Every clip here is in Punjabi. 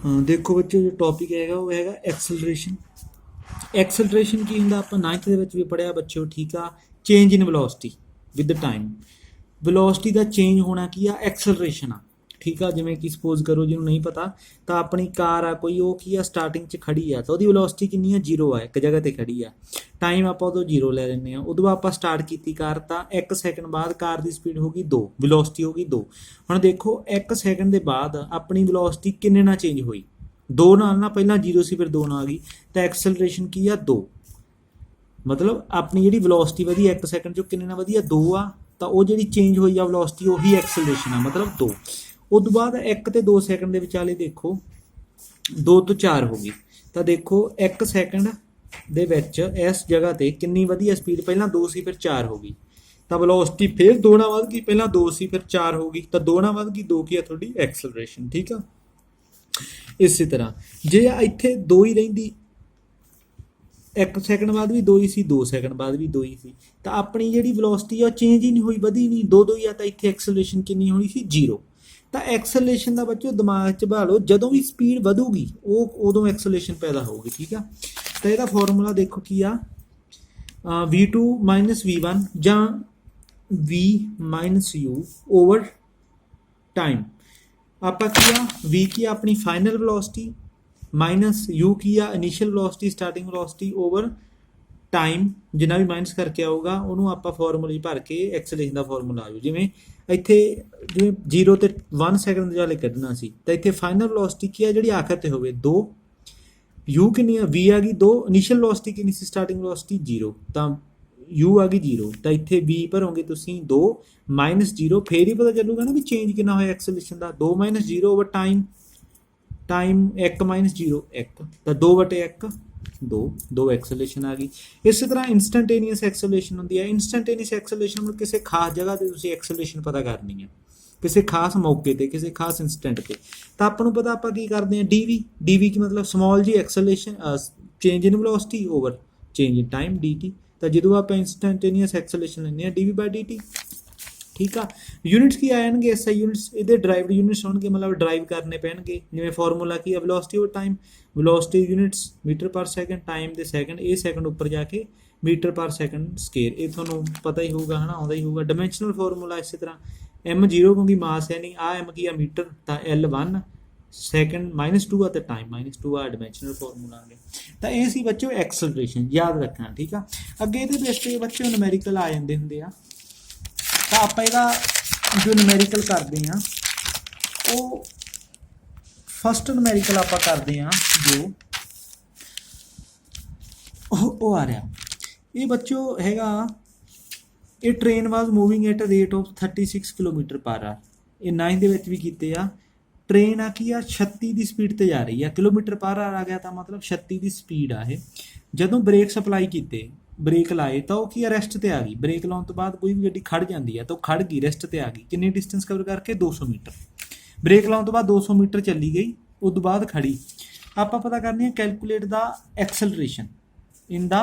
ਦੇਖੋ ਬੱਚੇ ਜੋ ਟੌਪਿਕ ਹੈਗਾ ਉਹ ਹੈਗਾ ਐਕਸਲਰੇਸ਼ਨ। ਐਕਸਲਰੇਸ਼ਨ ਕੀ ਹੁੰਦਾ ਆਪਾਂ 9th ਦੇ ਵਿੱਚ ਵੀ ਪੜ੍ਹਿਆ ਬੱਚਿਓ, ਠੀਕ ਆ। Change in velocity with time. Velocity the change ਹੋਣਾ ਕੀ ਆ, ਐਕਸਲਰੇਸ਼ਨ ਆ, ਠੀਕ ਆ। ਜਿਵੇਂ ਕਿ ਸਪੋਜ਼ ਕਰੋ ਜਿਹਨੂੰ ਨਹੀਂ ਪਤਾ ਤਾਂ ਆਪਣੀ ਕਾਰ ਆ ਕੋਈ, ਉਹ ਕੀ ਆ ਸਟਾਰਟਿੰਗ 'ਚ ਖੜੀ ਆ ਤਾਂ ਉਹਦੀ ਵੈਲੋਸਿਟੀ ਕਿੰਨੀ ਆ, 0 ਆ, ਇੱਕ ਜਗ੍ਹਾ 'ਤੇ ਖੜੀ ਆ। ਟਾਈਮ ਆਪਾਂ ਉਦੋਂ 0 ਲੈ ਲੈਂਦੇ ਹਾਂ। ਉਦੋਂ ਬਾਅਦ ਆਪਾਂ ਸਟਾਰਟ ਕੀਤੀ ਕਾਰ ਤਾਂ 1 ਸੈਕਿੰਡ ਬਾਅਦ ਕਾਰ ਦੀ ਸਪੀਡ ਹੋ ਗਈ 2, ਵੈਲੋਸਿਟੀ ਹੋ ਗਈ 2। ਹੁਣ ਦੇਖੋ 1 ਸੈਕਿੰਡ ਦੇ ਬਾਅਦ ਆਪਣੀ ਵੈਲੋਸਿਟੀ ਕਿੰਨੇ ਨਾਲ ਚੇਂਜ ਹੋਈ, 2 ਨਾਲ ਨਾ। ਪਹਿਲਾਂ 0 ਸੀ ਫਿਰ 2 ਨਾਲ ਆ ਗਈ ਤਾਂ ਐਕਸਲਰੇਸ਼ਨ ਕੀ ਆ, 2। ਮਤਲਬ ਆਪਣੀ ਜਿਹੜੀ ਵੈਲੋਸਿਟੀ ਵਧੀ 1 ਸੈਕਿੰਡ 'ਚੋਂ ਕਿੰਨੇ ਨਾਲ ਵਧੀ ਆ, 2 ਆ। ਤਾਂ ਉਹ ਜਿਹੜੀ ਚੇਂਜ ਹੋਈ ਆ ਵੈਲੋਸਿਟੀ ਉਹੀ ਐਕਸਲਰੇਸ਼ਨ ਆ, ਮਤਲਬ 2। ਉਸ ਤੋਂ ਬਾਅਦ 1 ਤੇ 2 ਸੈਕਿੰਡ ਦੇ ਵਿਚਾਲੇ ਦੇਖੋ 2 ਤੋਂ 4 ਹੋ ਗਈ ਤਾਂ ਦੇਖੋ 1 ਸੈਕਿੰਡ ਦੇ ਵਿੱਚ ਇਸ ਜਗ੍ਹਾ ਤੇ ਕਿੰਨੀ ਵਧੀਆ ਸਪੀਡ, ਪਹਿਲਾਂ 2 ਸੀ ਫਿਰ 4 ਹੋ ਗਈ ਤਾਂ ਵੈਲੋਸਿਟੀ ਫਿਰ 2 ਨਾਲ ਵੱਧ ਗਈ, ਪਹਿਲਾਂ 2 ਸੀ ਫਿਰ 4 ਹੋ ਗਈ ਤਾਂ 2 ਨਾਲ ਵੱਧ ਗਈ, 2 ਕੀ ਆ ਤੁਹਾਡੀ ਐਕਸਲਰੇਸ਼ਨ, ਠੀਕ ਆ। ਇਸੇ ਤਰ੍ਹਾਂ ਜੇ ਇੱਥੇ 2 ਹੀ ਰਹਿੰਦੀ, 1 ਸੈਕਿੰਡ ਬਾਅਦ ਵੀ 2 ਹੀ ਸੀ, 2 ਸੈਕਿੰਡ ਬਾਅਦ ਵੀ 2 ਹੀ ਸੀ ਤਾਂ ਆਪਣੀ ਜਿਹੜੀ ਵੈਲੋਸਿਟੀ ਆ ਚੇਂਜ ਹੀ ਨਹੀਂ ਹੋਈ, ਵਧੀ ਨਹੀਂ, 2 ਹੀ ਆ ਤਾਂ ਇੱਥੇ ਐਕਸਲਰੇਸ਼ਨ ਕਿੰਨੀ ਹੋਣੀ ਸੀ, 0। ਤਾਂ ਐਕਸਲਰੇਸ਼ਨ ਦਾ ਬੱਚੋ ਦਿਮਾਗ 'ਚ ਭਾਲੋ, ਜਦੋਂ ਵੀ ਸਪੀਡ ਵਧੂਗੀ ਉਹ ਉਦੋਂ ਐਕਸਲਰੇਸ਼ਨ ਪੈਦਾ ਹੋਊਗੀ, ਠੀਕ ਆ। ਤਾਂ ਇਹਦਾ ਫਾਰਮੂਲਾ ਦੇਖੋ ਕੀ ਆ, v2 ਮਾਈਨਸ v1 ਜਾਂ v minus u over time. ਆਪਾਂ ਕੀ ਆ, v ਕੀ ਆ ਆਪਣੀ ਫਾਈਨਲ ਵੈਲੋਸਿਟੀ ਮਾਈਨਸ u ਕੀ ਆ initial velocity, starting velocity over time. ਜਿੰਨਾ ਵੀ ਮਾਈਨਸ ਕਰਕੇ ਆਊਗਾ ਉਹਨੂੰ ਆਪਾਂ ਫਾਰਮੂਲੇ 'ਚ ਭਰ ਕੇ ਐਕਸਲਰੇਸ਼ਨ ਦਾ ਫਾਰਮੂਲਾ ਆਜੂ। ਜਿਵੇਂ ਇੱਥੇ ਜਿਵੇਂ 0 ਤੇ 1 ਸੈਕਿੰਡ ਦੇ ਵਾਲੇ ਕੱਢਣਾ ਸੀ ਤਾਂ ਇੱਥੇ ਫਾਈਨਲ ਵੈਲੋਸਿਟੀ ਕੀ ਆ ਜਿਹੜੀ ਆਖਰ ਤੇ ਹੋਵੇ 2, u ਕਿੰਨੀ ਆ, v ਆ ਗਈ 2, ਇਨੀਸ਼ੀਅਲ ਵੈਲੋਸਿਟੀ ਕਿੰਨੀ ਸੀ, ਸਟਾਰਟਿੰਗ ਵੈਲੋਸਿਟੀ 0 ਤਾਂ u ਆ ਗਈ 0 ਤਾਂ ਇੱਥੇ v ਭਰੋਗੇ ਤੁਸੀਂ 2 ਮਾਈਨਸ 0, ਫੇਰ ਹੀ ਪਤਾ ਚੱਲੂਗਾ ਨਾ ਵੀ ਚੇਂਜ ਕਿੰਨਾ ਹੋਇਆ ਐਕਸਲਰੇਸ਼ਨ ਦਾ। 2 minus 0 over time, time 1 minus 0 1 ਤਾਂ 2/1 2, 2 ਐਕਸਲਰੇਸ਼ਨ ਆ ਗਈ। ਇਸੇ ਤਰ੍ਹਾਂ ਇੰਸਟੈਂਟੇਨੀਅਸ ਐਕਸਲਰੇਸ਼ਨ ਹੁੰਦੀ ਹੈ। ਇੰਸਟੈਂਟੇਨੀਅਸ ਐਕਸਲਰੇਸ਼ਨ ਨੂੰ ਕਿਸੇ ਖਾਸ ਜਗ੍ਹਾ ਤੇ ਤੁਸੀਂ ਐਕਸਲਰੇਸ਼ਨ ਪਤਾ ਕਰਨੀ ਹੈ, ਕਿਸੇ ਖਾਸ ਮੌਕੇ ਤੇ, ਕਿਸੇ ਖਾਸ ਇੰਸਟੈਂਟ ਤੇ। ਤਾਂ ਆਪਾਂ ਨੂੰ ਪਤਾ ਆਪਾਂ ਕੀ ਕਰਦੇ ਹਾਂ, ਡੀਵੀ ਕੀ ਮਤਲਬ ਸਮਾਲ ਜੀ acceleration, change in velocity over change in time dt। ਤਾਂ ਜਦੋਂ ਆਪਾਂ ਇੰਸਟੈਂਟੇਨੀਅਸ ਐਕਸਲਰੇਸ਼ਨ ਲੈਂਦੇ ਹਾਂ dv/dt, ਠੀਕ ਆ। ਯੂਨਿਟਸ ਕੀ ਆ ਜਾਣਗੇ, SI ਯੂਨਿਟਸ, ਇਹਦੇ ਡਰਾਈਵਡ ਯੂਨਿਟਸ ਹੋਣਗੇ, ਮਤਲਬ ਡਰਾਈਵ ਕਰਨੇ ਪੈਣਗੇ। ਜਿਵੇਂ ਫਾਰਮੂਲਾ ਕੀ ਆ, velocity over time, velocity units meter per second, time ਦੇ ਸੈਕਿੰਡ, ਇਹ ਸੈਕਿੰਡ ਉੱਪਰ ਜਾ ਕੇ ਮੀਟਰ ਪਰ ਸੈਕਿੰਡ ਸਕੁਏਅਰ, ਇਹ ਤੁਹਾਨੂੰ ਪਤਾ ਹੀ ਹੋਊਗਾ, ਹੈ ਨਾ, ਆਉਂਦਾ ਹੀ ਹੋਊਗਾ। ਡਾਇਮੈਂਸ਼ਨਲ ਫਾਰਮੂਲਾ ਇਸੇ ਤਰ੍ਹਾਂ m0 ਕਿਉਂਕਿ ਮਾਸ ਹੈ ਨਹੀਂ, ਆ m ਕੀ ਆ ਮੀਟਰ ਤਾਂ L1 ਸੈਕਿੰਡ -2 ਆ ਤੇ ਟਾਈਮ -2 ਆ, ਡਾਇਮੈਂਸ਼ਨਲ ਫਾਰਮੂਲਾ ਆ ਗਿਆ। ਤਾਂ ਇਹ ਸੀ ਬੱਚਿਓ ਐਕਸਲਰੇਸ਼ਨ, ਯਾਦ ਰੱਖਣਾ, ਠੀਕ ਆ। ਅੱਗੇ ਇਹਦੇ ਬੇਸ ਤੇ ਬੱਚਿਓ ਨੂਮੈਰੀਕਲ ਆ ਜਾਂਦੇ ਹੁੰਦੇ ਆ ਤਾਂ ਆਪਾਂ ਇਹਦਾ ਜੋ ਨੂਮੈਰੀਕਲ ਕਰਦੇ ਹਾਂ ਉਹ ਫਸਟ ਨੂਮੈਰੀਕਲ ਆਪਾਂ ਕਰਦੇ ਹਾਂ ਜੋ ਉਹ ਆ ਰਿਹਾ। ਇਹ ਬੱਚੋ ਹੈਗਾ, ਇਹ train was moving at a rate of 36 kilometer per hour. ਇਹ 9 ਦੇ ਵਿੱਚ ਵੀ ਕੀਤੇ ਆ। ਟ੍ਰੇਨ ਆ ਕੀ ਆ 36 ਦੀ ਸਪੀਡ ਤੇ ਜਾ ਰਹੀ ਆ, ਕਿਲੋਮੀਟਰ ਪਰ ਆਰ ਆ ਗਿਆ ਤਾਂ ਮਤਲਬ 36 ਦੀ ਸਪੀਡ ਆ ਇਹ। ਜਦੋਂ ਬ੍ਰੇਕ ਸਪਲਾਈ ਕੀਤੇ, ਬ੍ਰੇਕ ਲਾਏ ਤਾਂ ਉਹ ਕੀ ਆ ਰੈਸਟ ਤੇ ਆ ਗਈ। ਬ੍ਰੇਕ ਲਾਉਣ ਤੋਂ ਬਾਅਦ ਕੋਈ ਵੀ ਗੱਡੀ ਖੜ ਜਾਂਦੀ ਆ ਤਾਂ ਉਹ ਖੜ ਗਈ, ਰੈਸਟ ਤੇ ਆ ਗਈ। ਕਿੰਨੀ ਡਿਸਟੈਂਸ ਕਵਰ ਕਰਕੇ 200 ਮੀਟਰ। ਬ੍ਰੇਕ ਲਾਉਣ ਤੋਂ ਬਾਅਦ 200 ਮੀਟਰ ਚੱਲੀ ਗਈ, ਉਸ ਤੋਂ ਬਾਅਦ ਖੜੀ। ਆਪਾਂ ਪਤਾ ਕਰਨੀ ਹੈ ਕੈਲਕੂਲੇਟ ਦਾ ਐਕਸਲਰੇਸ਼ਨ ਇਨ ਦਾ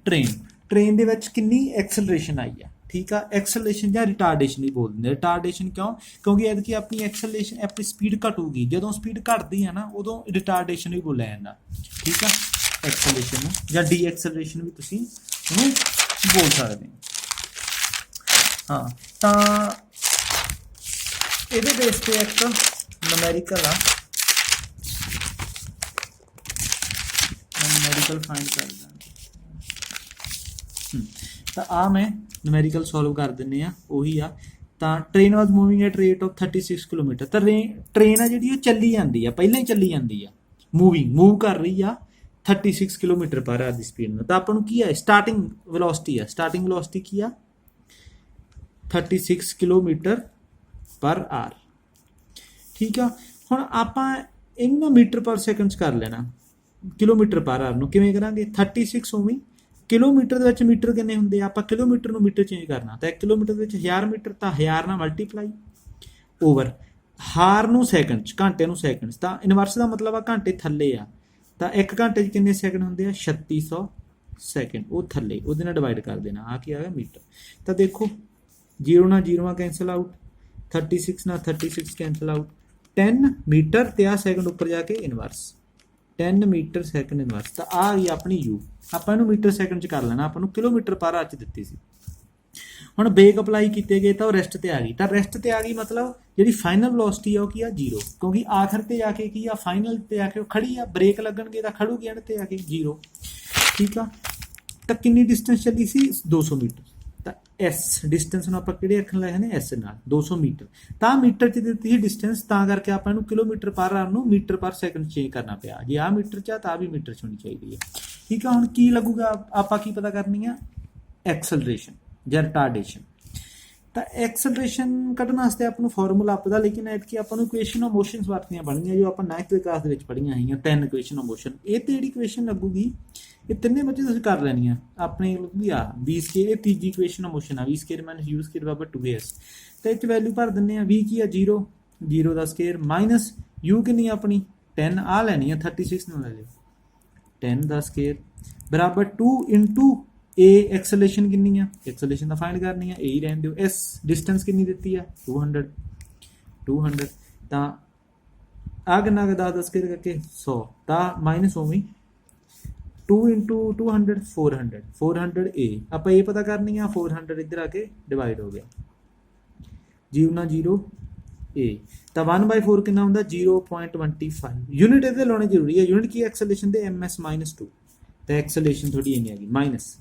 ਟ੍ਰੇਨ। ਟ੍ਰੇਨ ਦੇ ਵਿੱਚ ਕਿੰਨੀ ਐਕਸਲਰੇਸ਼ਨ ਆਈ ਆ, ਠੀਕ ਆ। ਐਕਸਲਰੇਸ਼ਨ ਜਾਂ ਰਿਟਾਰਡੇਸ਼ਨ ਵੀ ਬੋਲ ਦਿੰਦੇ। ਰਿਟਾਰਡੇਸ਼ਨ ਕਿਉਂ, ਕਿਉਂਕਿ ਐਤਕੀ ਆਪਣੀ ਐਕਸਲਰੇਸ਼ਨ, ਆਪਣੀ ਸਪੀਡ ਘਟੂਗੀ। ਜਦੋਂ ਸਪੀਡ ਘਟਦੀ ਆ ਨਾ ਉਦੋਂ ਰਿਟਾਰਡੇਸ਼ਨ ਵੀ ਬੋਲਿਆ ਜਾਂਦਾ, ਠੀਕ ਆ। ਐਕਸਲਰੇਸ਼ਨ ਨੂੰ ਜਾਂ ਡੀ ਐਕਸਲਰੇਸ਼ਨ ਵੀ ਤੁਸੀਂ ਉਹਨੂੰ ਬੋਲ ਸਕਦੇ ਹੋ। ਹਾਂ, ਤਾਂ ਇਹਦੇ ਬੇਸ ਤੇ ਇੱਕ ਨੂਮੈਰੀਕਲ ਆ, ਨੂਮੈਰੀਕਲ ਫਾਈਂਡ ਕਰਦਾ ਤਾਂ ਆ ਮੈਂ ਨੂਮੈਰੀਕਲ ਸੋਲਵ ਕਰ ਦਿੰਦੇ ਆ, ਉਹੀ ਆ। ਤਾਂ train was moving at rate of 36 kilometre. ਤਾਂ ਟ੍ਰੇਨ ਆ ਜਿਹੜੀ ਉਹ ਚੱਲੀ ਜਾਂਦੀ ਆ, ਪਹਿਲਾਂ ਹੀ ਚੱਲੀ ਜਾਂਦੀ ਆ, ਮੂਵ ਕਰ ਰਹੀ ਆ 36 ਕਿਲੋਮੀਟਰ ਪਰ ਆਰ ਦੀ ਸਪੀਡ ਨਾਲ। ਤਾਂ ਆਪਾਂ ਨੂੰ ਕੀ ਆ, ਸਟਾਰਟਿੰਗ ਵੈਲੋਸਿਟੀ ਆ, ਸਟਾਰਟਿੰਗ ਵੈਲੋਸਿਟੀ ਕੀ ਆ 36 ਕਿਲੋਮੀਟਰ ਪਰ ਆਰ, ਠੀਕ ਆ। ਹੁਣ ਆਪਾਂ ਇਹਨੂੰ ਮੀਟਰ ਪਰ ਸੈਕਿੰਡ 'ਚ ਕਰ ਲੈਣਾ, ਕਿਲੋਮੀਟਰ ਪਰ ਆਰ ਨੂੰ ਕਿਵੇਂ ਕਰਾਂਗੇ, 36 ਉਵੇਂ ਕਿਲੋਮੀਟਰ ਦੇ ਵਿੱਚ ਮੀਟਰ ਕਿੰਨੇ ਹੁੰਦੇ ਆ, ਆਪਾਂ ਕਿਲੋਮੀਟਰ ਨੂੰ ਮੀਟਰ ਚੇਂਜ ਕਰਨਾ ਤਾਂ 1 ਕਿਲੋਮੀਟਰ ਦੇ ਵਿੱਚ 1000 ਮੀਟਰ, ਤਾਂ 1000 ਨਾਲ ਮਲਟੀਪਲਾਈ ਓਵਰ ਹਾਰ ਨੂੰ ਸੈਕਿੰਡ 'ਚ, ਘੰਟੇ ਨੂੰ ਸੈਕਿੰਡ 'ਚ। ਤਾਂ ਇਨਵਰਸ ਦਾ ਮਤਲਬ ਆ ਘੰਟੇ ਥੱਲੇ ਆ, ਤਾਂ 1 ਘੰਟੇ 'ਚ ਕਿੰਨੇ ਸੈਕਿੰਡ ਹੁੰਦੇ ਆ 3600 ਸੈਕਿੰਡ, ਉਹ ਥੱਲੇ ਉਹਦੇ ਨਾਲ ਡਿਵਾਈਡ ਕਰ ਦੇਣਾ, ਆ ਕੀ ਆ ਗਿਆ ਮੀਟਰ। ਤਾਂ ਦੇਖੋ 0 ਨਾਲ 0 ਕੈਂਸਲ ਆਊਟ, 36 ਨਾਲ 36 ਕੈਂਸਲ ਆਊਟ, 10 ਮੀਟਰ ਤੇ ਆ ਸੈਕਿੰਡ ਉੱਪਰ ਜਾ ਕੇ ਇਨਵਰਸ 10 ਮੀਟਰ ਸੈਕਿੰਡ ਇਨਵਰਸ। ਤਾਂ ਆ ਗਈ ਆਪਣੀ ਯੂ। ਆਪਾਂ ਇਹਨੂੰ ਮੀਟਰ ਸੈਕਿੰਡ 'ਚ ਕਰ ਲੈਣਾ, ਆਪਾਂ ਨੂੰ ਕਿਲੋਮੀਟਰ ਪਰ ਆਰ 'ਚ ਦਿੱਤੀ ਸੀ। ਹੁਣ ਬ੍ਰੇਕ ਅਪਲਾਈ ਕੀਤੇ ਗਏ ਤਾਂ ਉਹ ਰੈਸਟ ਤੇ ਆ ਗਈ। ਤਾਂ ਰੈਸਟ ਤੇ ਆ ਗਈ ਮਤਲਬ ਜਿਹੜੀ ਫਾਈਨਲ ਵੈਲੋਸਿਟੀ ਆ ਉਹ ਕੀ ਆ 0, ਕਿਉਂਕਿ ਆਖਰ ਤੇ ਜਾ ਕੇ ਕੀ ਆ ਫਾਈਨਲ ਤੇ ਆ ਕੇ ਉਹ ਖੜੀ ਆ, ਬ੍ਰੇਕ ਲੱਗਣਗੇ ਤਾਂ ਖੜੂਗੀ ਐਂਡ ਤੇ ਆ ਕੇ 0। ਠੀਕ ਆ। ਤਾਂ ਕਿੰਨੀ ਡਿਸਟੈਂਸ ਚੱਲੀ ਸੀ 200 ਮੀਟਰ। ਤਾਂ ਐਸ ਡਿਸਟੈਂਸ ਨੂੰ ਆਪਾਂ ਕਿਹੜੇ ਅੱਖਰ ਲਾਏ ਨੇ ਐਸ ਨਾਲ 200 ਮੀਟਰ। ਤਾਂ ਮੀਟਰ 'ਚ ਦਿੱਤੀ ਸੀ ਡਿਸਟੈਂਸ, ਤਾਂ ਕਰਕੇ ਆਪਾਂ ਇਹਨੂੰ ਕਿਲੋਮੀਟਰ ਪਰ ਆਰ ਨੂੰ ਮੀਟਰ ਪਰ ਸੈਕਿੰਡ ਚੇਂਜ ਕਰਨਾ ਪਿਆ। ਜੇ ਆ ਮੀਟਰ 'ਚ ਆ ਤਾਂ ਵੀ ਮੀਟਰ 'ਚ ਹੋਣੀ ਚਾਹੀਦੀ ਹੈ। ਠੀਕ ਆ। ਹੁਣ ਕੀ ਲੱਗੂਗਾ, ਆਪਾਂ ਕੀ ਪਤਾ ਕਰਨੀ ਆ ਐਕਸਲਰੇਸ਼ਨ ਜਾਂ ਰਿਟਾਰਡੇਸ਼ਨ। ਤਾਂ ਐਕਸਲਰੇਸ਼ਨ ਕੱਢਣ ਵਾਸਤੇ ਆਪਾਂ ਨੂੰ ਫਾਰਮੂਲਾ ਆਪਦਾ, ਲੇਕਿਨ ਐਤਕੀ ਆਪਾਂ ਨੂੰ ਇਕੁਏਸ਼ਨ ਆਫ ਮੋਸ਼ਨਸ ਵਰਤਣੀਆਂ ਬਣੀਆਂ ਜੋ ਆਪਾਂ 9th ਕਲਾਸ ਦੇ ਵਿੱਚ ਪੜ੍ਹੀਆਂ ਹੈਗੀਆਂ। 3 ਇਕੁਏਸ਼ਨ ਆਫ ਮੋਸ਼ਨ। ਇਹ ਤੇ ਜਿਹੜੀ ਇਕੁਏਸ਼ਨ ਲੱਗੂਗੀ ਇਹ ਤਿੰਨੇ ਬੱਚੇ ਤੁਸੀਂ ਕਰ ਲੈਣੀਆਂ। ਆਪਣੇ ਲੱਗੂਗੀ ਆ v ਸਕੇਅਰ, ਇਹ ਤੀਜੀ ਇਕੁਏਸ਼ਨ ਆਫ ਮੋਸ਼ਨ ਆ v square minus u square ਬਰਾਬਰ 2as। ਤਾਂ ਇਹ 'ਚ ਵੈਲਿਊ ਭਰ ਦਿੰਦੇ ਆ। v ਕੀ ਆ 0, 0 ਦਾ ਸਕੇਅਰ ਮਾਈਨਸ u ਕਿੰਨੀ ਆਪਣੀ 10 ਆ ਲੈਣੀ ਆ 36 ਨੂੰ ਲੈ ਲਿਓ 10 ਦਾ ਸਕੇਅਰ ਬਰਾਬਰ 2 ਇੰਟੂ a ਐਕਸਲੇਸ਼ਨ ਕਿੰਨੀ ਆ, ਐਕਸਲੇਸ਼ਨ ਦਾ ਫਾਈਂਡ ਕਰਨੀ ਆ, a ਹੀ ਰਹਿਣ ਦਿਓ। s ਡਿਸਟੈਂਸ ਕਿੰਨੀ ਦਿੱਤੀ ਆ 200। ਤਾਂ ਆ ਕਿੰਨਾ ਕੁ 10 ਸਕੇਅਰ ਕਰਕੇ 100। ਤਾਂ ਮਾਈਨਸ ਉਵੇਂ 2 ਇੰਟੂ 200 400 a। ਆਪਾਂ ਇਹ ਪਤਾ ਕਰਨੀ ਆ 400 ਇੱਧਰ ਆ ਕੇ ਡਿਵਾਈਡ ਹੋ ਗਿਆ 0 ਨਾਲ 0 a। ਤਾਂ 1/4 ਕਿੰਨਾ ਹੁੰਦਾ 0.25 ਯੂਨਿਟ ਇਹਦੇ ਲਾਉਣੇ ਜ਼ਰੂਰੀ ਹੈ। ਯੂਨਿਟ ਕੀ ਐਕਸਲੇਸ਼ਨ ਦੇ ms -2। ਤਾਂ ਐਕਸਲੇਸ਼ਨ ਥੋੜੀ ਇੰਨੀ ਆ ਗਈ ਮਾਈਨਸ।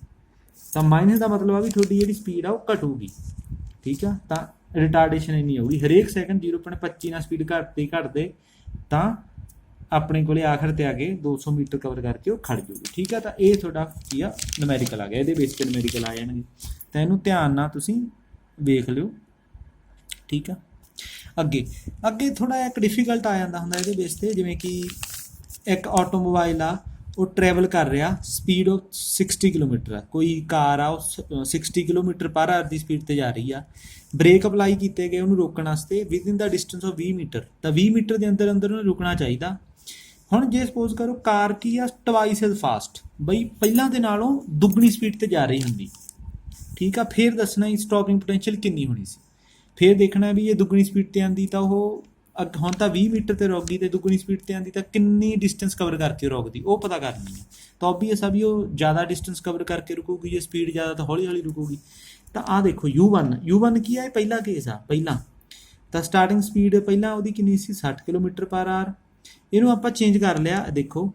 ਤਾਂ ਮਾਈਨਸ ਦਾ ਮਤਲਬ ਆ ਵੀ ਤੁਹਾਡੀ ਜਿਹੜੀ ਸਪੀਡ ਆ ਉਹ ਘਟੂਗੀ। ਠੀਕ ਆ। ਤਾਂ ਰਿਟਾਰਡੇਸ਼ਨ ਇੰਨੀ ਹੋਊਗੀ ਹਰੇਕ ਸੈਕਿੰਡ 0.25 ਨਾਲ ਸਪੀਡ ਘਟਦੇ ਤਾਂ ਆਪਣੇ ਕੋਲੇ ਆਖਰ ਤੇ ਆ ਕੇ 200 ਮੀਟਰ ਕਵਰ ਕਰਕੇ ਉਹ ਖੜ ਜੂਗੀ। ਠੀਕ ਆ। ਤਾਂ ਇਹ ਤੁਹਾਡਾ ਕੀ ਆ ਨੂਮੈਰੀਕਲ ਆ ਗਿਆ, ਇਹਦੇ ਬੇਸ ਤੇ ਨੂਮੈਰੀਕਲ ਆ ਜਾਣਗੇ। ਤਾਂ ਇਹਨੂੰ ਧਿਆਨ ਨਾਲ ਤੁਸੀਂ ਵੇਖ ਲਿਓ। ਠੀਕ ਆ। ਅੱਗੇ ਥੋੜਾ ਇੱਕ ਡਿਫੀਕਲਟ ਆ ਜਾਂਦਾ ਹੁੰਦਾ ਇਹਦੇ ਬੇਸ ਤੇ, ਜਿਵੇਂ ਕਿ ਇੱਕ ਆਟੋਮੋਬਾਈਲ ਆ ਉਹ ਟਰੈਵਲ ਕਰ ਰਿਹਾ, ਸਪੀਡ ਉਹ 60 ਕਿਲੋਮੀਟਰ ਆ, ਕੋਈ ਕਾਰ ਆ ਉਹ 60 ਕਿਲੋਮੀਟਰ ਪਰ ਆਰ ਦੀ ਸਪੀਡ ਤੇ ਜਾ ਰਹੀ ਆ। ਬ੍ਰੇਕ ਅਪਲਾਈ ਕੀਤੇ ਗਏ ਉਹਨੂੰ ਰੋਕਣ ਵਾਸਤੇ within the distance of 20 meter. ਤਾਂ 20 ਮੀਟਰ ਦੇ ਅੰਦਰ ਉਹਨੂੰ ਰੁਕਣਾ ਚਾਹੀਦਾ। ਹੁਣ ਜੇ ਸਪੋਜ਼ ਕਰੋ ਕਾਰ ਕੀ ਆ ਟਵਾਈਸ ਐਜ਼ ਫਾਸਟ, ਬਈ ਪਹਿਲਾਂ ਦੇ ਨਾਲੋਂ ਦੁੱਗਣੀ ਸਪੀਡ ਤੇ ਜਾ ਰਹੀ ਹੁੰਦੀ। ਠੀਕ ਆ। ਫਿਰ ਦੱਸਣਾ ਹੀ ਸਟਾਪਿੰਗ ਪੋਟੈਂਸ਼ੀਅਲ ਕਿੰਨੀ ਹੋਣੀ ਸੀ। ਫਿਰ ਦੇਖਣਾ ਵੀ ਇਹ ਦੁੱਗਣੀ ਸਪੀਡ ਤੇ ਆਂਦੀ ਤਾਂ ਉਹ ਹੁਣ ਤਾਂ 20 ਮੀਟਰ ਤੇ ਰੁਕ ਗਈ, ਤੇ ਦੁੱਗਣੀ ਸਪੀਡ ਤੇ ਆਂਦੀ ਤਾਂ ਕਿੰਨੀ ਡਿਸਟੈਂਸ ਕਵਰ ਕਰਕੇ ਰੁਕਦੀ ਉਹ ਪਤਾ ਕਰਨੀ ਹੈ। ਤਾਂ ਓਬਵੀਅਸ ਆ ਵੀ ਉਹ ਜ਼ਿਆਦਾ ਡਿਸਟੈਂਸ ਕਵਰ ਕਰਕੇ ਰੁਕੂਗੀ, ਜੇ ਸਪੀਡ ਜ਼ਿਆਦਾ ਤਾਂ ਹੌਲੀ ਹੌਲੀ ਰੁਕੂਗੀ। ਤਾਂ ਆਹ ਦੇਖੋ U1 ਕੀ ਆ, ਇਹ ਪਹਿਲਾ ਕੇਸ ਆ। ਪਹਿਲਾਂ ਤਾਂ ਸਟਾਰਟਿੰਗ ਸਪੀਡ ਪਹਿਲਾਂ ਉਹਦੀ ਕਿੰਨੀ ਸੀ 60 ਕਿਲੋਮੀਟਰ ਪਰ ਆਰ। ਇਹਨੂੰ ਆਪਾਂ ਚੇਂਜ ਕਰ ਲਿਆ, ਦੇਖੋ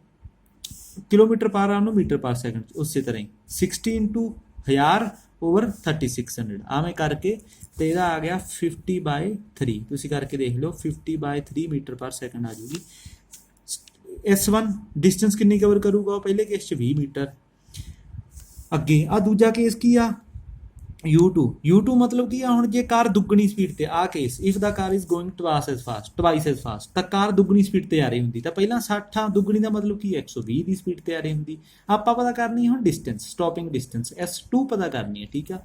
ਕਿਲੋਮੀਟਰ ਪਰ ਆਰ ਨੂੰ ਮੀਟਰ ਪਰ ਸੈਕਿੰਡ, ਉਸੇ ਤਰ੍ਹਾਂ ਹੀ 60 ਇੰਟੂ 1000 ਓਵਰ 3600 ਆਵੇਂ ਕਰਕੇ ਤੇ ਇਹਦਾ ਆ ਗਿਆ 50/3। ਤੁਸੀਂ ਕਰਕੇ ਦੇਖ ਲਓ 50/3 ਮੀਟਰ ਪਰ ਸੈਕਿੰਡ ਆ ਜੂਗੀ। S1 ਡਿਸਟੈਂਸ ਕਿੰਨੀ ਕਵਰ ਕਰੂਗਾ, ਉਹ ਪਹਿਲੇ ਕੇਸ 'ਚ 20 ਮੀਟਰ। ਅੱਗੇ ਆ ਦੂਜਾ ਕੇਸ ਕੀ ਆ U2 ਮਤਲਬ ਕੀ ਆ, ਹੁਣ ਜੇ ਕਾਰ ਦੁੱਗਣੀ ਸਪੀਡ ਤੇ ਆ case if the car is going twice as fast ਤਾਂ ਕਾਰ ਦੁੱਗਣੀ ਸਪੀਡ ਤੇ ਆ ਰਹੀ ਹੁੰਦੀ। ਤਾਂ ਪਹਿਲਾਂ 60 ਦੁੱਗਣੀ ਦਾ ਮਤਲਬ ਕੀ 120 ਦੀ ਸਪੀਡ ਤੇ ਆ ਰਹੀ ਹੁੰਦੀ। ਆਪਾਂ ਪਤਾ ਕਰਨੀ ਹੁਣ ਡਿਸਟੈਂਸ, ਸਟਾਪਿੰਗ ਡਿਸਟੈਂਸ S2 ਪਤਾ ਕਰਨੀ ਹੈ। ਠੀਕ ਆ।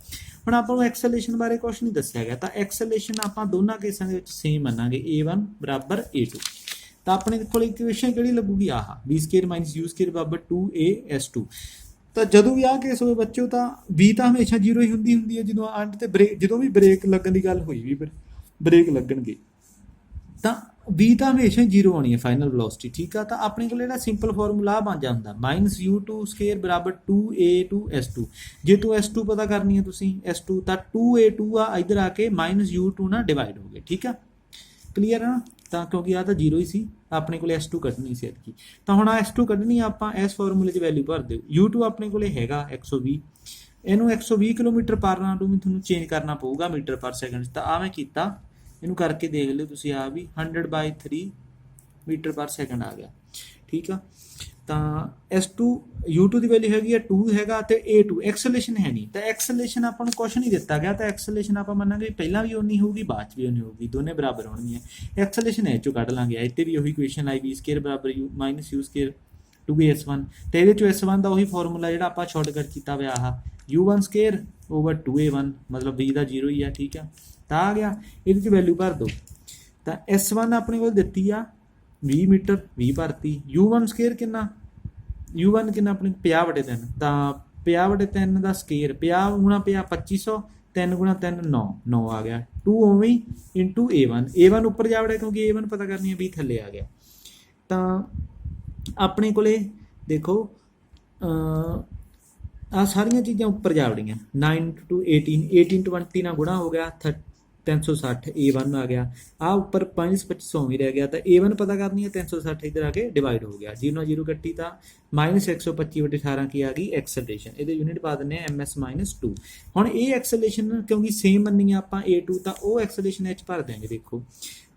ਹੁਣ ਆਪਾਂ ਨੂੰ ਐਕਸਲੇਸ਼ਨ ਬਾਰੇ ਕੁਝ ਨਹੀਂ ਦੱਸਿਆ ਗਿਆ, ਤਾਂ ਐਕਸਲੇਸ਼ਨ ਆਪਾਂ ਦੋਨਾਂ ਕੇਸਾਂ ਦੇ ਵਿੱਚ ਸੇਮ ਮੰਨਾਂਗੇ A1 ਬਰਾਬਰ A2। ਤਾਂ ਆਪਣੇ ਕੋਲ ਇਕੁਏਸ਼ਨ ਕਿਹੜੀ ਲੱਗੂਗੀ ਆਹ v square minus u square ਬਰਾਬਰ 2as2। ਤਾਂ ਜਦੋਂ ਵੀ ਆਹ ਕੇਸ ਹੋਵੇ ਬੱਚਿਓ ਤਾਂ v ਤਾਂ ਹਮੇਸ਼ਾ 0 ਹੀ ਹੁੰਦੀ ਹੈ। ਜਦੋਂ ਅੰਡ ਤੇ ਜਦੋਂ ਵੀ ਬ੍ਰੇਕ ਲੱਗਣ ਦੀ ਗੱਲ ਹੋਈ ਵੀ ਬ੍ਰੇਕ ਲੱਗਣਗੇ ਤਾਂ v ਤਾਂ ਹਮੇਸ਼ਾ ਹੀ 0 ਆਉਣੀ ਹੈ ਫਾਈਨਲ ਵੈਲੋਸਿਟੀ। ਠੀਕ ਆ। ਤਾਂ ਆਪਣੇ ਕੋਲ ਜਿਹੜਾ ਸਿੰਪਲ ਫਾਰਮੂਲਾ ਬਣ ਜਾਂਦਾ -u2 ਸਕੁਅਰ ਬਰਾਬਰ 2a2s2। ਜੇ ਤੂੰ s2 ਪਤਾ ਕਰਨੀ ਹੈ ਤੁਸੀਂ s2 ਤਾਂ 2a2 ਆ ਇੱਧਰ ਆ ਕੇ -u2 ਨਾਲ ਡਿਵਾਈਡ ਹੋ ਗਏ। ਠੀਕ ਆ। ਕਲੀਅਰ ਆ। ਤਾਂ ਕਿਉਂਕਿ ਆ ਤਾਂ 0 ਹੀ ਸੀ, ਆਪਣੇ ਕੋਲ S2 ਕੱਢਣੀ ਸੀ ਐਤਕੀ। ਤਾਂ ਹੁਣ S2 ਕੱਢਣੀ ਆਪਾਂ ਇਸ ਫਾਰਮੂਲੇ 'ਚ ਵੈਲਿਊ ਭਰ ਦਿਓ। U2 ਆਪਣੇ ਕੋਲੇ ਹੈਗਾ 120, ਇਹਨੂੰ 120 ਕਿਲੋਮੀਟਰ ਪਰ ਆਰ ਨੂੰ ਵੀ ਤੁਹਾਨੂੰ ਚੇਂਜ ਕਰਨਾ ਪਊਗਾ ਮੀਟਰ ਪਰ ਸੈਕਿੰਡ। ਤਾਂ ਆ ਮੈਂ ਕੀਤਾ, ਇਹਨੂੰ ਕਰਕੇ ਦੇਖ ਲਿਓ ਤੁਸੀਂ ਆ ਵੀ 100/3 ਮੀਟਰ ਪਰ ਸੈਕਿੰਡ ਆ ਗਿਆ। ਠੀਕ ਆ। ਤਾਂ U2 ਦੀ ਵੈਲਿਊ ਹੈਗੀ ਆ 2 ਹੈਗਾ ਤੇ A2 ਐਕਸਲੇਸ਼ਨ ਹੈ ਨਹੀਂ। ਤਾਂ ਐਕਸਲੇਸ਼ਨ ਆਪਾਂ ਨੂੰ ਕੁਛ ਨਹੀਂ ਦਿੱਤਾ ਗਿਆ, ਤਾਂ ਐਕਸਲੇਸ਼ਨ ਆਪਾਂ ਮੰਨਾਂਗੇ ਪਹਿਲਾਂ ਵੀ ਉਨੀ ਹੋਊਗੀ ਬਾਅਦ 'ਚ ਵੀ ਉਨੀ ਹੋਊਗੀ, ਦੋਨੇ ਬਰਾਬਰ ਹੋਣਗੀਆਂ। ਐਕਸਲੇਸ਼ਨ ਇਹ 'ਚੋਂ ਕੱਢ ਲਾਂਗੇ। ਇੱਥੇ ਵੀ ਉਹੀ ਇਕੁਏਸ਼ਨ ਆਈ v ਸਕੁਅਰ ਬਰਾਬਰ -u ਸਕੁਅਰ 2as1। ਤੇ ਇਹਦੇ 'ਚੋਂ S1 ਦਾ ਉਹੀ ਫਾਰਮੂਲਾ ਜਿਹੜਾ ਆਪਾਂ ਸ਼ਾਰਟਕਟ ਕੀਤਾ ਹੋਇਆ ਆਹ U1 ਸਕੁਅਰ ਓਵਰ 2a1 ਮਤਲਬ v ਦਾ 0 ਹੀ ਆ। ਠੀਕ ਆ। ਤਾਂ ਆ ਗਿਆ, ਇਹਦੇ 'ਚ ਵੈਲਿਊ ਭਰ ਦਿਓ। ਤਾਂ S1 ਆਪਣੇ ਕੋਲ ਦਿੱਤੀ ਆ 20 ਮੀਟਰ, 20 ਭਰਤੀ। U1 ਸਕੁਅਰ ਕਿੰਨਾ ਆਪਣੀ 50/3। ਤਾਂ 50/3 ਦਾ ਸਕੁਅਰ 50 ਗੁਣਾ 50 2500, 3 ਗੁਣਾ 3 9 ਆ ਗਿਆ। 2 ਉਵੇਂ ਹੀ ਇੰਟੂ A1 ਉੱਪਰ ਜਾ ਵੜਿਆ ਕਿਉਂਕਿ A1 ਪਤਾ ਕਰਨੀ ਹੈ, B ਥੱਲੇ ਆ ਗਿਆ। ਤਾਂ ਆਪਣੇ ਕੋਲੇ ਦੇਖੋ ਆ ਸਾਰੀਆਂ ਚੀਜ਼ਾਂ ਉੱਪਰ ਜਾ ਵੜੀਆਂ। 9 × 18 20 ਨਾਲ ਗੁਣਾ ਹੋ ਗਿਆ 360 A1 ਆ ਗਿਆ। ਆ ਉੱਪਰ -2500 ਰਹਿ ਗਿਆ। ਤਾਂ A1 ਪਤਾ ਕਰਨੀ ਹੈ, 360 ਇੱਧਰ ਆ ਕੇ ਡਿਵਾਈਡ ਹੋ ਗਿਆ। 0 ਨਾਲ 0 ਕੱਟੀ ਤਾਂ -125/18 ਕੀ ਆ ਗਈ ਐਕਸਲਰੇਸ਼ਨ। ਇਹਦੇ ਯੂਨਿਟ ਪਾ ਦਿੰਦੇ ਆ ms-2। ਹੁਣ ਇਹ ਐਕਸਲਰੇਸ਼ਨ ਕਿਉਂਕਿ ਸੇਮ ਮੰਨੀ ਆ ਆਪਾਂ A2, ਤਾਂ ਉਹ ਐਕਸਲਰੇਸ਼ਨ ਇਹ 'ਚ ਭਰ ਦਿਆਂਗੇ। ਦੇਖੋ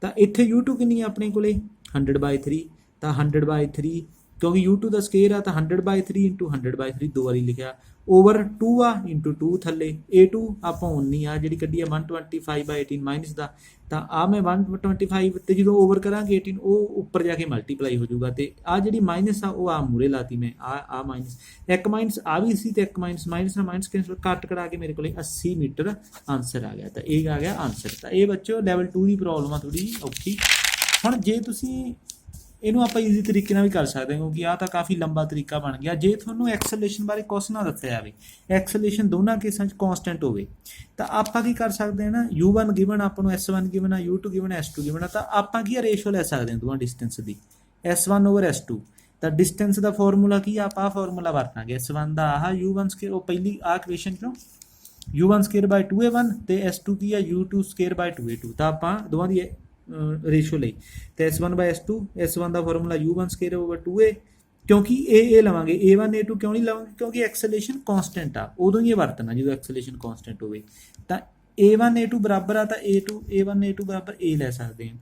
ਤਾਂ ਇੱਥੇ U2 ਕਿੰਨੀ ਆ ਆਪਣੇ ਕੋਲੇ 100/3। ਤਾਂ 100/3 ਕਿਉਂਕਿ U2 ਦਾ ਸਕੇਅਰ ਆ, ਤਾਂ 100/3 × 100/3 ਦੋ ਵਾਰੀ ਲਿਖਿਆ। ਓਵਰ 2 ਆ ਇੰਟੂ 2 ਥੱਲੇ। A2 ਆਪਾਂ 19 ਆ ਜਿਹੜੀ ਕੱਢੀ ਆ 125/18 ਮਾਈਨਸ ਦਾ। ਤਾਂ ਆ ਮੈਂ 125 ਤੇ ਜਦੋਂ ਓਵਰ ਕਰਾਂਗੇ 18 ਉਹ ਉੱਪਰ ਜਾ ਕੇ ਮਲਟੀਪਲਾਈ ਹੋ ਜਾਊਗਾ। ਤੇ ਆ ਜਿਹੜੀ ਮਾਈਨਸ ਆ ਉਹ ਆ ਮੂਰੇ ਲਾਤੀ ਮੈਂ। ਆ ਮਾਈਨਸ ਇੱਕ ਮਾਈਨਸ ਆ ਵੀ ਸੀ ਤੇ ਇੱਕ ਮਾਈਨਸ ਨਾਲ ਮਾਈਨਸ ਕੈਂਸਲ ਕੱਟ ਕਰਾ ਕੇ ਮੇਰੇ ਕੋਲੇ 80 ਮੀਟਰ ਆਨਸਰ ਆ ਗਿਆ। ਤਾਂ ਇਹ ਆ ਗਿਆ ਆਨਸਰ। ਤਾਂ ਇਹ ਬੱਚੋ ਲੈਵਲ 2 ਦੀ ਪ੍ਰੋਬਲਮ ਆ ਥੋੜੀ ਔਖੀ। ਹੁਣ ਜੇ ਤੁਸੀਂ ਇਹਨੂੰ ਆਪਾਂ ਈਜ਼ੀ ਤਰੀਕੇ ਨਾਲ ਵੀ ਕਰ ਸਕਦੇ ਹਾਂ ਕਿਉਂਕਿ ਆਹ ਤਾਂ ਕਾਫੀ ਲੰਬਾ ਤਰੀਕਾ ਬਣ ਗਿਆ। ਜੇ ਤੁਹਾਨੂੰ ਐਕਸਲਰੇਸ਼ਨ ਬਾਰੇ ਕੁਛ ਨਾ ਦੱਸਿਆ ਜਾਵੇ, ਐਕਸਲਰੇਸ਼ਨ ਦੋਨਾਂ ਕੇਸਾਂ 'ਚ ਕੌਨਸਟੈਂਟ ਹੋਵੇ, ਤਾਂ ਆਪਾਂ ਕੀ ਕਰ ਸਕਦੇ ਹਾਂ ਨਾ, U1 ਗਿਵਨ ਆਪਾਂ ਨੂੰ S1 ਗਿਵਨ ਆ, U2 ਗਿਵਨ S2 ਗਿਵਨ ਆ, ਤਾਂ ਆਪਾਂ ਕੀ ਰੇਸ਼ੋ ਲੈ ਸਕਦੇ ਹਾਂ ਦੋਵਾਂ ਡਿਸਟੈਂਸ ਦੀ S1/S2। ਤਾਂ ਡਿਸਟੈਂਸ ਦਾ ਫਾਰਮੂਲਾ ਕੀ ਆ, ਆਪਾਂ ਆਹ ਫਾਰਮੂਲਾ ਵਰਤਾਂਗੇ। S1 ਦਾ ਆਹ U1² ਉਹ ਪਹਿਲੀ ਆਹ ਇਕੁਏਸ਼ਨ ਚੋਂ U1² 2A1 ਤੇ S2 ਕੀ ਆ U2² 2A2। ਤਾਂ ਆਪਾਂ ਦੋਵਾਂ ਦੀ ਰੇਸ਼ੋ ਲਈ ਤੇ S1/S1 ਦਾ ਫਾਰਮੂਲਾ U1² 2A। ਕਿਉਂਕਿ ਇਹ ਲਵਾਂਗੇ A1 A2 ਕਿਉਂ ਨਹੀਂ ਲਵਾਂਗੇ, ਕਿਉਂਕਿ ਐਕਸਲਰੇਸ਼ਨ ਕਾਂਸਟੈਂਟ ਆ, ਉਦੋਂ ਹੀ ਇਹ ਵਰਤਣਾ ਜਦੋਂ ਐਕਸਲਰੇਸ਼ਨ ਕਾਂਸਟੈਂਟ ਹੋਵੇ। ਤਾਂ A1 A2 ਬਰਾਬਰ ਆ, ਤਾਂ A1 A2 ਬਰਾਬਰ A ਲੈ ਸਕਦੇ ਹਾਂ।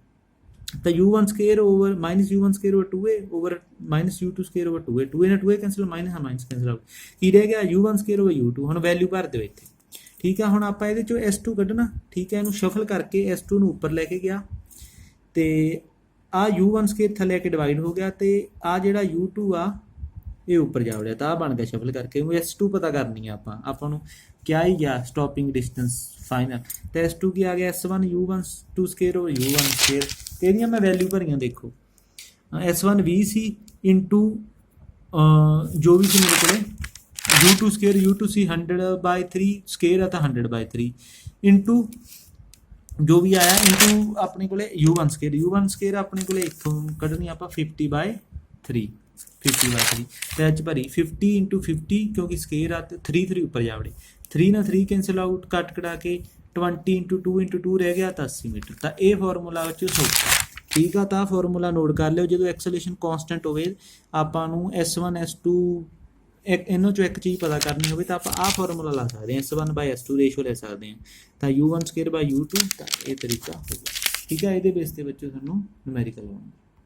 ਤਾਂ U1² over -U1² 2A over -U2² 2A। 2A ਨਾਲ 2A cancel, minus cancel out, ਕੀ ਰਹਿ ਗਿਆ U1² U2। ਹੁਣ ਵੈਲਿਊ ਭਰ ਦਿਓ ਇੱਥੇ, ਠੀਕ ਆ। ਹੁਣ ਆਪਾਂ ਇਹਦੇ ਚੋਂ S2 ਕੱਢਣਾ, ਠੀਕ ਹੈ। ਇਹਨੂੰ ਸ਼ਫਲ ਕਰਕੇ S2 ਨੂੰ ਉੱਪਰ ਲੈ ਕੇ ਗਿਆ ਤੇ ਆ U1² ਥੱਲੇ ਆ ਕੇ ਡਿਵਾਈਡ ਹੋ ਗਿਆ ਤੇ ਆ ਜਿਹੜਾ U2 ਆ ਇਹ ਉੱਪਰ ਜਾ ਵੜਿਆ। ਤਾਂ ਆ ਬਣ ਗਿਆ ਸ਼ਫਲ ਕਰਕੇ। S2 ਪਤਾ ਕਰਨੀ ਆ ਆਪਾਂ ਨੂੰ ਕਿਆ ਹੀ ਗਿਆ ਸਟਾਪਿੰਗ ਡਿਸਟੈਂਸ ਫਾਈਨਲ। ਤੇ S2 ਕੀ ਆ ਗਿਆ S1 U1² ਓਵਰ U1²। ਤੇ ਇਹਦੀਆਂ ਮੈਂ ਵੈਲਿਊ ਭਰੀਆਂ ਦੇਖੋ। S1 20 ਸੀ ਇੰਟੂ ਜੋ ਵੀ ਸੀ ਮੇਰੇ ਕੋਲੇ U2² ਸੀ 100/3 ਸਕੇਅਰ ਆ, ਤਾਂ 100/3 ਇੰਟੂ ਜੋ ਵੀ ਆਇਆ ਇੰਟੂ ਆਪਣੇ ਕੋਲੇ U1² ਆਪਣੇ ਕੋਲੇ ਇੱਥੋਂ ਕੱਢਣੀ ਆਪਾਂ 50/3 ਤੇ ਅੱਜ ਭਰੀ 50 × 50 ਕਿਉਂਕਿ ਸਕੇਅਰ ਆ ਤੇ 3 ਉੱਪਰ ਜਾ ਵੜੇ। 3 ਨਾਲ 3 ਕੈਂਸਲ ਆਊਟ, ਕੱਟ ਕਢਾ ਕੇ 20 × 2 ਰਹਿ ਗਿਆ ਤਾਂ 80 ਮੀਟਰ। ਤਾਂ ਇਹ ਫਾਰਮੂਲਾ ਵਿੱਚ ਸੌਖਾ, ਠੀਕ ਆ। ਤਾਂ ਫਾਰਮੂਲਾ ਨੋਟ ਕਰ ਲਿਓ। ਜਦੋਂ ਐਕਸਲਰੇਸ਼ਨ ਕਾਂਸਟੈਂਟ ਹੋਵੇ, ਆਪਾਂ ਨੂੰ S1 S2 ਇਹਨਾਂ ਚੋਂ ਇੱਕ ਚੀਜ਼ ਪਤਾ ਕਰਨੀ ਹੋਵੇ, ਤਾਂ ਆਪਾਂ ਆਹ ਫਾਰਮੂਲਾ ਲਾ ਸਕਦੇ ਹਾਂ, S1/S2 ਰੇਸ਼ੋ ਲੈ ਸਕਦੇ ਹਾਂ। ਤਾਂ U1² U2। ਤਾਂ ਇਹ ਤਰੀਕਾ ਹੋਊਗਾ, ਠੀਕ ਆ। ਇਹਦੇ ਬੇਸ ਦੇ ਵਿੱਚ ਤੁਹਾਨੂੰ ਨੂਮੈਰੀਕਲ ਆਉਣਾ।